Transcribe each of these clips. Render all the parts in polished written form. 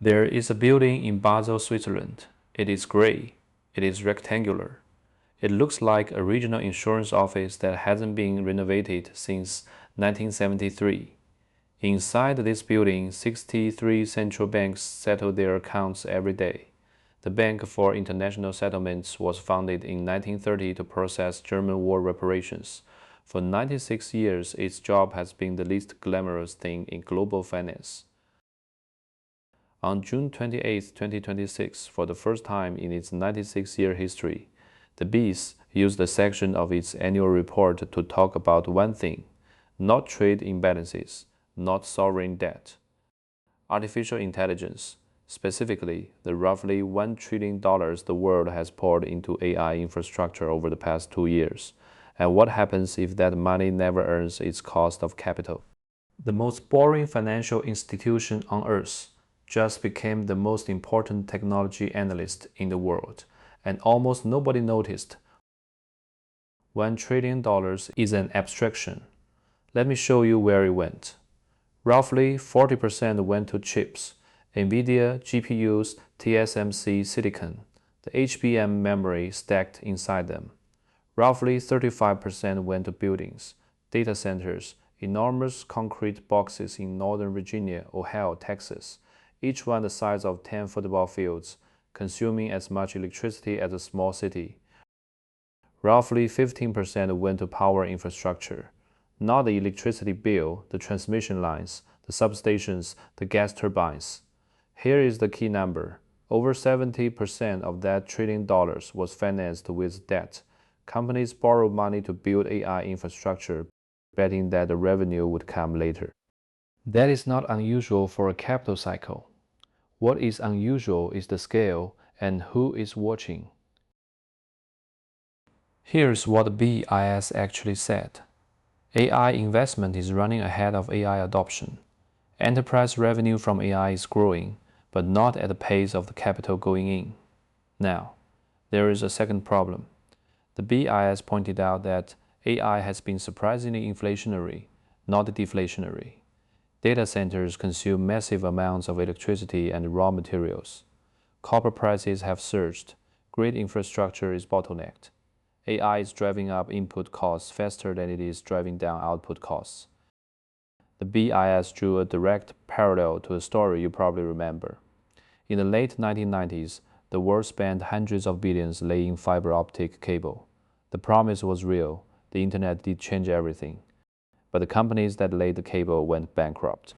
There is a building in Basel, Switzerland. It is gray. It is rectangular. It looks like a regional insurance office that hasn't been renovated since 1973. Inside this building, 63 central banks settle their accounts every day. The Bank for International Settlements was founded in 1930 to process German war reparations. For 96 years, its job has been the least glamorous thing in global finance. On June 28, 2026, for the first time in its 96-year history, the BIS used a section of its annual report to talk about one thing: not trade imbalances, not sovereign debt. Artificial intelligence, specifically the roughly $1 trillion the world has poured into AI infrastructure over the past 2 years. And what happens if that money never earns its cost of capital? The most boring financial institution on earth just became the most important technology analyst in the world, and almost nobody noticed. $1 trillion is an abstraction. Let me show you where it went. Roughly 40% went to chips, NVIDIA GPUs, TSMC silicon, the HBM memory stacked inside them. Roughly 35% went to buildings, data centers, enormous concrete boxes in Northern Virginia, Ohio, Texas, each one the size of 10 football fields, consuming as much electricity as a small city. Roughly 15% went to power infrastructure, not the electricity bill, the transmission lines, the substations, the gas turbines. Here is the key number. Over 70% of that $1 trillion was financed with debt. Companies borrowed money to build AI infrastructure, betting that the revenue would come later. That is not unusual for a capital cycle. What is unusual is the scale and who is watching. Here's what the BIS actually said. AI investment is running ahead of AI adoption. Enterprise revenue from AI is growing, but not at the pace of the capital going in. Now, there is a second problem. The BIS pointed out that AI has been surprisingly inflationary, not deflationary. Data centers consume massive amounts of electricity and raw materials. Copper prices have surged. Grid infrastructure is bottlenecked. AI is driving up input costs faster than it is driving down output costs. The BIS drew a direct parallel to a story you probably remember. In the late 1990s, the world spent hundreds of billions laying fiber optic cable. The promise was real. The internet did change everything. But the companies that laid the cable went bankrupt.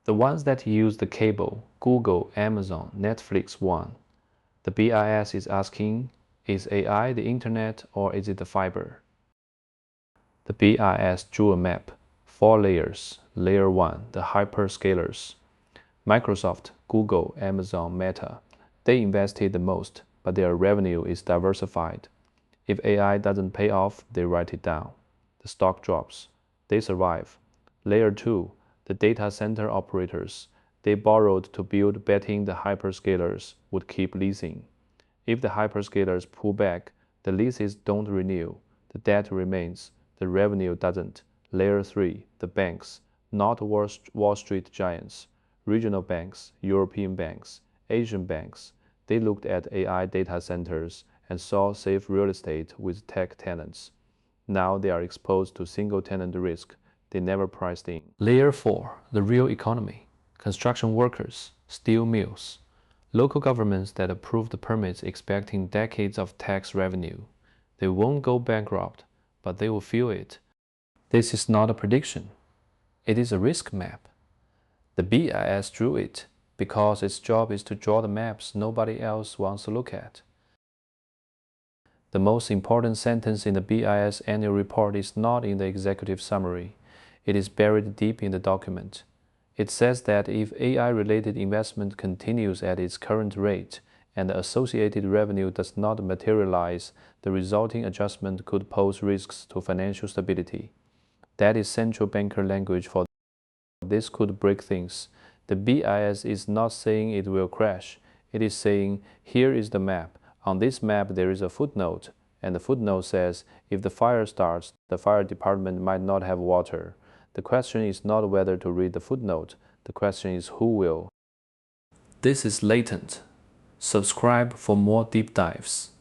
The ones that used the cable, Google, Amazon, Netflix, won. The BIS is asking, is AI the internet or is it the fiber? The BIS drew a map, 4 layers. Layer 1, the hyperscalers. Microsoft, Google, Amazon, Meta. They invested the most, but their revenue is diversified. If AI doesn't pay off, they write it down. The stock drops. They survive. Layer 2, the data center operators. They borrowed to build, betting the hyperscalers would keep leasing. If the hyperscalers pull back, the leases don't renew, the debt remains, the revenue doesn't. Layer 3, the banks, not Wall Street giants, regional banks, European banks, Asian banks. They looked at AI data centers and saw safe real estate with tech tenants. Now they are exposed to single-tenant risk they never priced in. Layer 4, the real economy. Construction workers, steel mills. Local governments that approve the permits expecting decades of tax revenue. They won't go bankrupt, but they will feel it. This is not a prediction. It is a risk map. The BIS drew it because its job is to draw the maps nobody else wants to look at. The most important sentence in the BIS annual report is not in the executive summary. It is buried deep in the document. It says that if AI-related investment continues at its current rate and the associated revenue does not materialize, the resulting adjustment could pose risks to financial stability. That is central banker language for this could break things. The BIS is not saying it will crash. It is saying, here is the map. On this map, there is a footnote, and the footnote says, if the fire starts, the fire department might not have water. The question is not whether to read the footnote. The question is who will. This is Latent. Subscribe for more deep dives.